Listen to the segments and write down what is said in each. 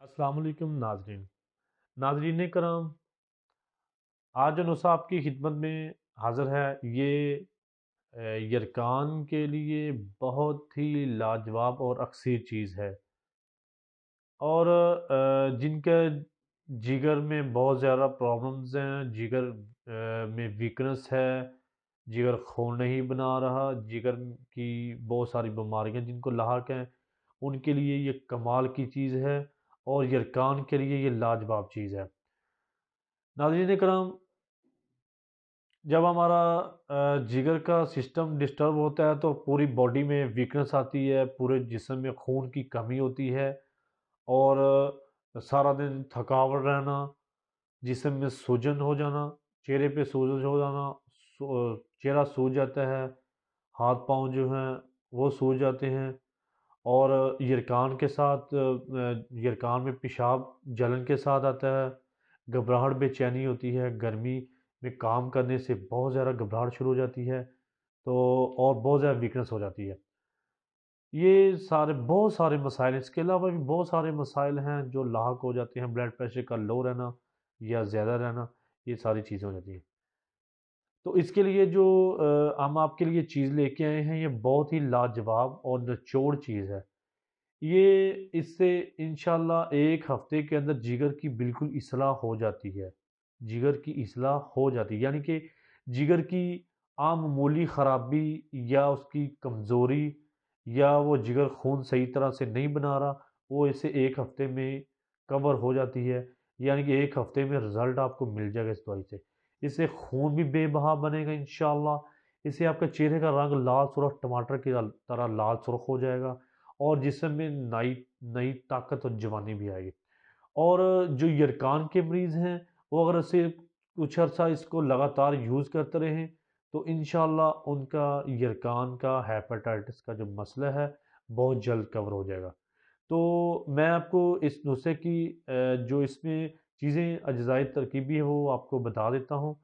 السلام علیکم ناظرین کرام، آج جو نسخہ آپ کی خدمت میں حاضر ہے یہ یرکان کے لیے بہت ہی لاجواب اور اکثیر چیز ہے، اور جن کے جگر میں بہت زیادہ پرابلمز ہیں، جگر میں ویکنس ہے، جگر خون نہیں بنا رہا، جگر کی بہت ساری بیماریاں جن کو لاحق ہیں، ان کے لیے یہ کمال کی چیز ہے، اور یرکان کے لیے یہ لاجواب چیز ہے۔ ناظرین کرام، جب ہمارا جگر کا سسٹم ڈسٹرب ہوتا ہے تو پوری باڈی میں ویکنس آتی ہے، پورے جسم میں خون کی کمی ہوتی ہے، اور سارا دن تھکاوٹ رہنا، جسم میں سوجن ہو جانا، چہرے پہ سوجن ہو جانا، چہرہ سوج جاتا ہے، ہاتھ پاؤں جو ہیں وہ سوج جاتے ہیں، اور یرکان کے ساتھ یرکان میں پیشاب جلن کے ساتھ آتا ہے، گھبراہٹ بے چینی ہوتی ہے، گرمی میں کام کرنے سے بہت زیادہ گھبراہٹ شروع ہو جاتی ہے، تو اور بہت زیادہ ویکنس ہو جاتی ہے۔ یہ سارے بہت سارے مسائل ہیں، اس کے علاوہ بھی بہت سارے مسائل ہیں جو لاحق ہو جاتے ہیں، بلڈ پریشر کا لو رہنا یا زیادہ رہنا، یہ ساری چیزیں ہو جاتی ہیں۔ تو اس کے لیے جو ہم آپ کے لیے چیز لے کے آئے ہیں، یہ بہت ہی لاجواب اور نچوڑ چیز ہے۔ یہ اس سے انشاءاللہ ایک ہفتے کے اندر جگر کی بالکل اصلاح ہو جاتی ہے، جگر کی اصلاح ہو جاتی ہے، یعنی کہ جگر کی عام معمولی خرابی یا اس کی کمزوری یا وہ جگر خون صحیح طرح سے نہیں بنا رہا، وہ اسے ایک ہفتے میں کور ہو جاتی ہے، یعنی کہ ایک ہفتے میں رزلٹ آپ کو مل جائے گا اس دوائی سے۔ اس سے خون بھی بے بہا بنے گا انشاءاللہ، اس سے آپ کا چہرے کا رنگ لال سرخ ٹماٹر کی طرح لال سرخ ہو جائے گا، اور جسم میں نئی نئی طاقت اور جوانی بھی آئے گی۔ اور جو یرکان کے مریض ہیں، وہ اگر اسے کچھ عرصہ اس کو لگاتار یوز کرتے رہیں تو انشاءاللہ ان کا یرکان کا ہیپاٹائٹس کا جو مسئلہ ہے بہت جلد کور ہو جائے گا۔ تو میں آپ کو اس نسخے کی جو اس میں چیزیں اجزائی ترکیبی ہے وہ آپ کو بتا دیتا ہوں،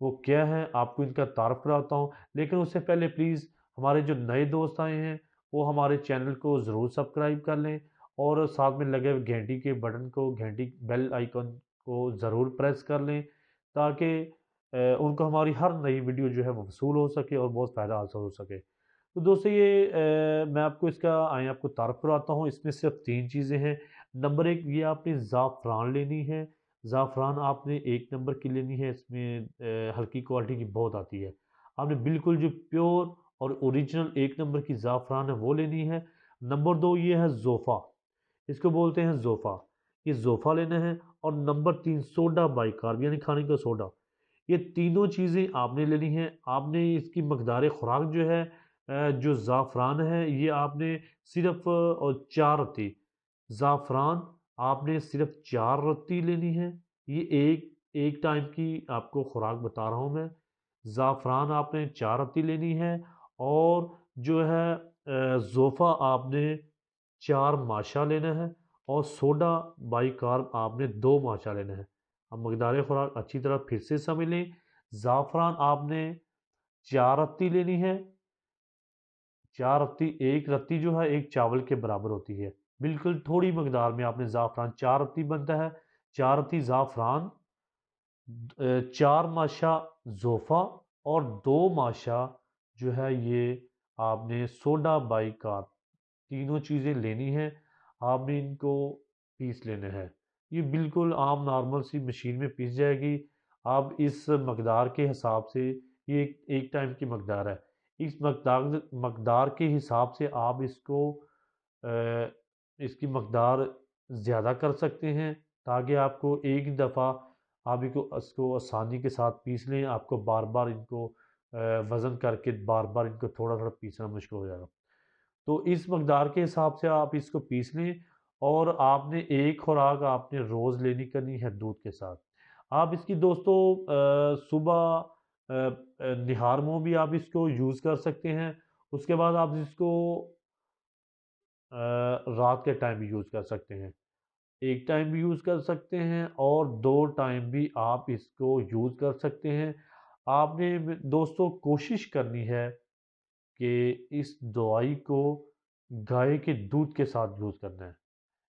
وہ کیا ہے، آپ کو ان کا تعارف کراتا ہوں، لیکن اس سے پہلے پلیز ہمارے جو نئے دوست آئے ہیں وہ ہمارے چینل کو ضرور سبسکرائب کر لیں، اور ساتھ میں لگے ہوئے گھنٹی کے بٹن کو، گھنٹی بیل آئیکن کو ضرور پریس کر لیں، تاکہ ان کو ہماری ہر نئی ویڈیو جو ہے وہ وصول ہو سکے اور بہت فائدہ حاصل ہو سکے۔ تو دوستو یہ میں آپ کو اس کا آپ کو تعارف کراتا ہوں، اس میں صرف 3 چیزیں ہیں۔ نمبر 1، یہ آپ نے زعفران لینی ہے، زعفران آپ نے 1 نمبر کی لینی ہے، اس میں ہلکی کوالٹی کی بہت آتی ہے، آپ نے بالکل جو پیور اور اوریجنل 1 نمبر کی زعفران ہے وہ لینی ہے۔ نمبر 2، یہ ہے زوفا، اس کو بولتے ہیں زوفا، یہ زوفا لینا ہے۔ اور نمبر 3، سوڈا بائی کارب یعنی کھانے کا سوڈا، یہ تینوں چیزیں آپ نے لینی ہیں۔ آپ نے اس کی مقدار خوراک جو ہے جو زعفران ہے یہ آپ نے صرف 4 رتی زعفران آپ نے صرف 4 رتی لینی ہے، یہ ایک ٹائم کی آپ کو خوراک بتا رہا ہوں میں۔ زعفران آپ نے 4 رتی لینی ہے، اور جو ہے زوفا آپ نے 4 ماشا لینا ہے، اور سوڈا بائی کارب آپ نے 2 ماشا لینا ہے۔ اب مقدار خوراک اچھی طرح پھر سے سمجھ لیں، زعفران آپ نے 4 رتی لینی ہے، 4 رتی، 1 رتی جو ہے 1 چاول کے برابر ہوتی ہے، بالکل تھوڑی مقدار میں آپ نے زعفران، 4 رتی بنتا ہے، 4 رتی زعفران، 4 ماشا زوفا، اور 2 ماشا جو ہے یہ آپ نے سوڈا بائی کارب، تینوں چیزیں لینی ہیں۔ آپ نے ان کو پیس لینا ہے، یہ بالکل عام نارمل سی مشین میں پیس جائے گی۔ آپ اس مقدار کے حساب سے، یہ ایک ٹائم کی مقدار ہے، اس مقدار کے حساب سے آپ اس کو اس کی مقدار زیادہ کر سکتے ہیں، تاکہ آپ کو ایک دفعہ آپ اس کو آسانی کے ساتھ پیس لیں، آپ کو بار بار ان کو وزن کر کے بار بار ان کو تھوڑا تھوڑا پیسنا مشکل ہو جائے گا۔ تو اس مقدار کے حساب سے آپ اس کو پیس لیں، اور آپ نے ایک خوراک آپ نے روز لینی کرنی ہے دودھ کے ساتھ۔ آپ اس کی دوستو صبح نہار منہ بھی آپ اس کو یوز کر سکتے ہیں، اس کے بعد آپ اس کو رات کے ٹائم بھی یوز کر سکتے ہیں، ایک ٹائم بھی یوز کر سکتے ہیں اور 2 ٹائم بھی آپ اس کو یوز کر سکتے ہیں۔ آپ نے دوستو کوشش کرنی ہے کہ اس دوائی کو گائے کے دودھ کے ساتھ یوز کرنا ہے،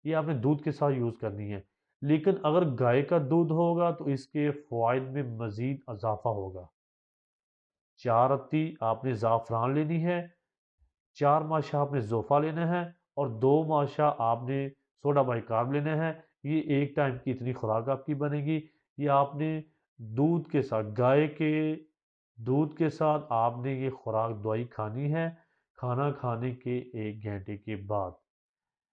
یہ آپ نے دودھ کے ساتھ یوز کرنی ہے۔ لیکن اگر گائے کا دودھ ہوگا تو اس کے فوائد میں مزید اضافہ ہوگا۔ 4 رتی آپ نے زعفران لینی ہے، 4 ماشا آپ نے زوفا لینا ہے، اور 2 ماشا آپ نے سوڈا بائی کارب لینا ہے۔ یہ ایک ٹائم کی اتنی خوراک آپ کی بنے گی۔ یہ آپ نے دودھ کے ساتھ، گائے کے دودھ کے ساتھ آپ نے یہ خوراک دوائی کھانی ہے، کھانا کھانے کے 1 گھنٹے کے بعد۔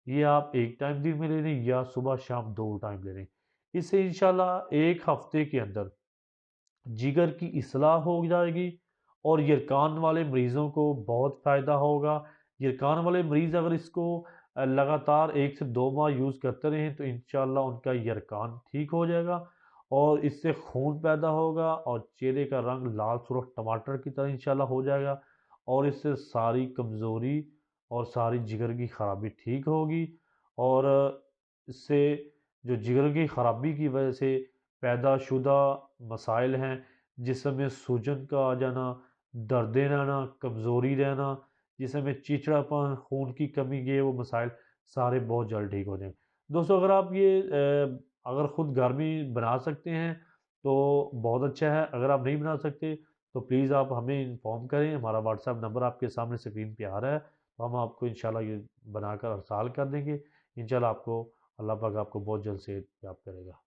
یہ آپ ایک ٹائم دن میں لے لیں یا صبح شام 2 ٹائم لے لیں۔ اس سے انشاءاللہ 1 ہفتے کے اندر جگر کی اصلاح ہو جائے گی، اور یرکان والے مریضوں کو بہت فائدہ ہوگا۔ یرکان والے مریض اگر اس کو لگاتار 1 سے 2 ماہ یوز کرتے رہیں تو انشاءاللہ ان کا یرکان ٹھیک ہو جائے گا، اور اس سے خون پیدا ہوگا، اور چہرے کا رنگ لال سرخ ٹماٹر کی طرح انشاءاللہ ہو جائے گا، اور اس سے ساری کمزوری اور ساری جگر کی خرابی ٹھیک ہوگی۔ اور اس سے جو جگر کی خرابی کی وجہ سے پیدا شدہ مسائل ہیں، جسم میں سوجن کا آ جانا، دردیں رہنا، کمزوری رہنا، جسم میں چچڑاپن، خون کی کمی، یہ وہ مسائل سارے بہت جلد ٹھیک ہو جائیں۔ دوستو اگر آپ یہ اگر خود گھر میں بنا سکتے ہیں تو بہت اچھا ہے۔ اگر آپ نہیں بنا سکتے تو پلیز آپ ہمیں انفارم کریں، ہمارا واٹس ایپ نمبر آپ کے سامنے اسکرین پہ آ رہا ہے، تو ہم آپ کو انشاءاللہ یہ بنا کر ارسال کر دیں گے۔ انشاءاللہ آپ کو اللہ پاک آپ کو بہت جلد سے یاب کرے گا۔